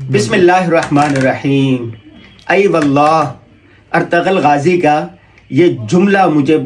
بسم اللہ الرحمن الرحیم. ای واللہ ارطغرل غازی کا یہ جملہ مجھے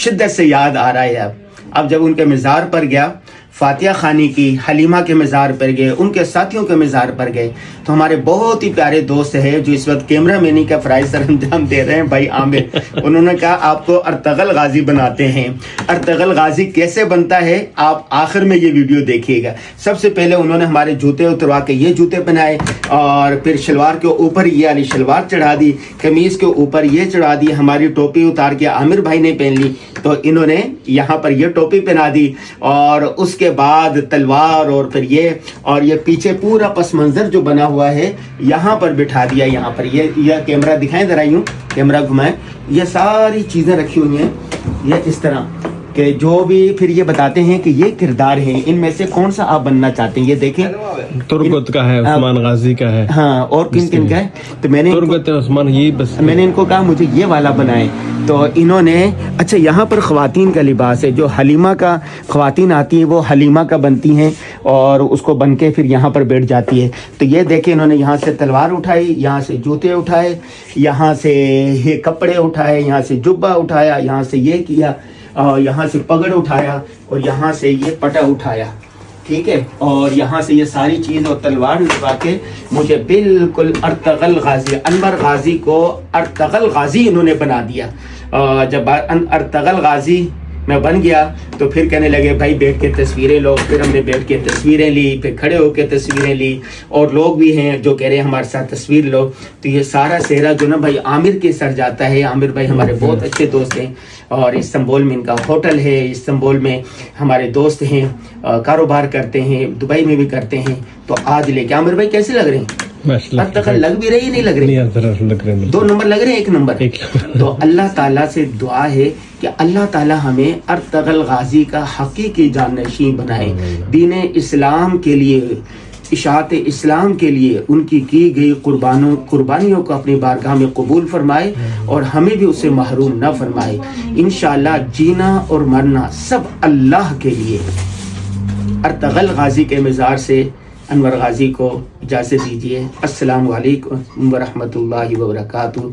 شدت سے یاد آ رہا ہے. اب جب ان کے مزار پر گیا، فاتحہ خوانی کی، حلیمہ کے مزار پر گئے، ان کے ساتھیوں کے مزار پر گئے، تو ہمارے بہت ہی پیارے دوست ہیں جو اس وقت کیمرہ مینی کا فرائض سر انجام دے رہے ہیں، بھائی عامر، انہوں نے کہا آپ کو ارطغرل غازی بناتے ہیں. ارطغرل غازی کیسے بنتا ہے آپ آخر میں یہ ویڈیو دیکھیے گا. سب سے پہلے انہوں نے ہمارے جوتے اتروا کے یہ جوتے بنائے، اور پھر شلوار کے اوپر یہ والی شلوار چڑھا دی، قمیض کے اوپر یہ چڑھا دی، ہماری ٹوپی اتار کے عامر بھائی نے پہن لی، تو انہوں نے یہاں پر یہ ٹوپی پہنا دی، اور اس کے بعد تلوار، اور پھر یہ پیچھے پورا پس منظر جو بنا ہوا ہے یہاں پر بٹھا دیا. یہاں پر یہ کیمرہ دکھائیں ذرا، یوں کیمرہ گھمائیں، یہ ساری چیزیں رکھی ہوئی ہیں یہ اس طرح کہ جو بھی پھر یہ بتاتے ہیں کہ یہ کردار ہیں، ان میں سے کون سا آپ بننا چاہتے ہیں. یہ دیکھیں تربت کا ہے، عثمان غازی کا ہے، ہاں، اور کن کن کا ہے. تو میں نے تربت عثمان، یہ بس میں نے ان کو کہا مجھے یہ والا بنائیں، تو انہوں نے اچھا یہاں پر خواتین کا لباس ہے، جو حلیمہ کا خواتین آتی ہیں وہ حلیمہ کا بنتی ہیں اور اس کو بن کے پھر یہاں پر بیٹھ جاتی ہے. تو یہ دیکھیں انہوں نے یہاں سے تلوار اٹھائی، یہاں سے جوتے اٹھائے، یہاں سے یہ کپڑے اٹھائے، یہاں سے جبہ اٹھایا، یہاں سے یہ کیا، اور یہاں سے پگڑ اٹھایا، اور یہاں سے یہ پٹا اٹھایا، ٹھیک ہے، اور یہاں سے یہ ساری چیز اور تلوار لگا کے مجھے بالکل ارطغرل غازی، انور غازی کو ارطغرل غازی انہوں نے بنا دیا. جب ارطغرل غازی میں بن گیا تو پھر کہنے لگے بھائی بیٹھ کے تصویریں لو. پھر ہم نے بیٹھ کے تصویریں لی، پھر کھڑے ہو کے تصویریں لی، اور لوگ بھی ہیں جو کہہ رہے ہیں ہمارے ساتھ تصویر لو. تو یہ سارا سہرا جو نا بھائی عامر کے سر جاتا ہے. عامر بھائی ہمارے بہت اچھے دوست ہیں، اور استنبول میں ان کا ہوٹل ہے، استنبول میں ہمارے دوست ہیں، کاروبار کرتے ہیں، دبئی میں بھی کرتے ہیں. تو آج لے کے عامر بھائی کیسے لگ رہے ہیں؟ ارطغرل لگ بھی رہی نہیں لگ رہی؟ 2 نمبر لگ رہے ہیں، 1 نمبر. تو اللہ تعالیٰ سے دعا ہے کہ اللہ تعالیٰ ہمیں ارطغرل غازی کا حقیقی جانشین بنائے، دین اسلام کے لیے، اشاعت اسلام کے لیے ان کی گئی قربانیوں کو اپنی بارگاہ میں قبول فرمائے، اور ہمیں بھی اسے محروم نہ فرمائے. انشاءاللہ جینا اور مرنا سب اللہ کے لیے. ارطغرل غازی کے مزار سے انور غازی کو اجازت دیجیے. السلام علیکم ورحمۃ اللہ وبرکاتہ.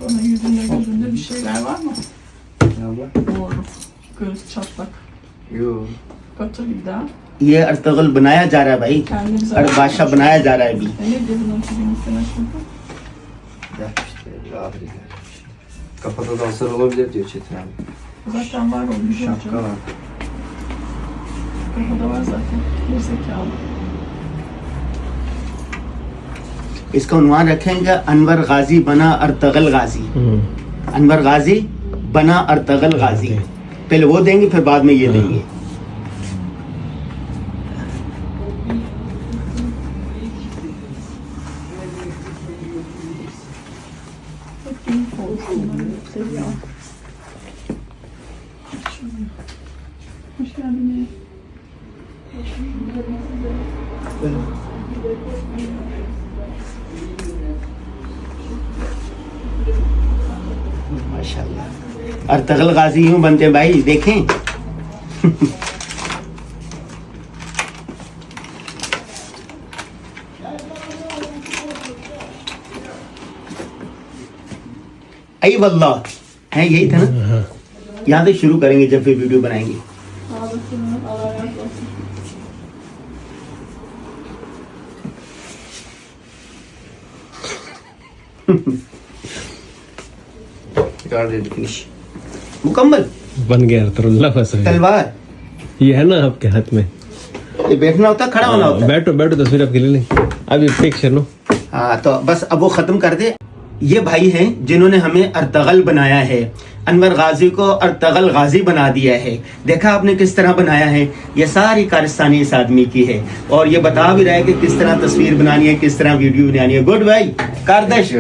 Bana yüzünde gözünde bir şeyler var mı? Doğru. Göz çatlak. Katır bir daha. یہ ارطغرل بنایا جا رہا ہے بھائی، Kendimize اور بادشاہ بنایا جا رہا ہے ابھی. Ne dedin o filmin sen açmadın? Kafada da hasar olabilir diyor Çetin abi. Zaten var o bir Şapka var. Kafada var zaten. Bir zekalı. اس کا عنوان رکھیں گے انور غازی بنا ارطغرل غازی. انور غازی بنا ارطغرل غازی. پہلے وہ دیں گے پھر بعد میں یہ دیں گے. Hoş geldiniz. ماشاءاللہ ارطغرل غازی یوں بنتے ہیں بھائی، دیکھیں. ای واللہ ہے، یہی تھا نا. یہاں سے شروع کریں گے جب بھی ویڈیو بنائیں گے. Allah razı olsun. مکمل بن گیا ارطغرل بس. تلوار یہ ہے نا آپ کے ہاتھ میں، یہ بیٹھنا ہوتا ہے، کھڑا ہونا ہوتا ہے. بیٹھو بیٹھو تصویر آپ کے لے لیں. اب یہ پکچر لو. ہاں تو بس اب وہ ختم کر دے. یہ بھائی ہیں جنہوں نے ہمیں ارطغرل بنایا ہے، انور غازی کو ارطغرل غازی بنا دیا ہے. دیکھا آپ نے کس طرح بنایا ہے؟ یہ ساری کارستانی اس آدمی کی ہے، اور یہ بتا بھی رہا ہے کہ کس طرح تصویر بنانی ہے، کس طرح ویڈیو بنانی ہے. گڈ بھائی، کاردش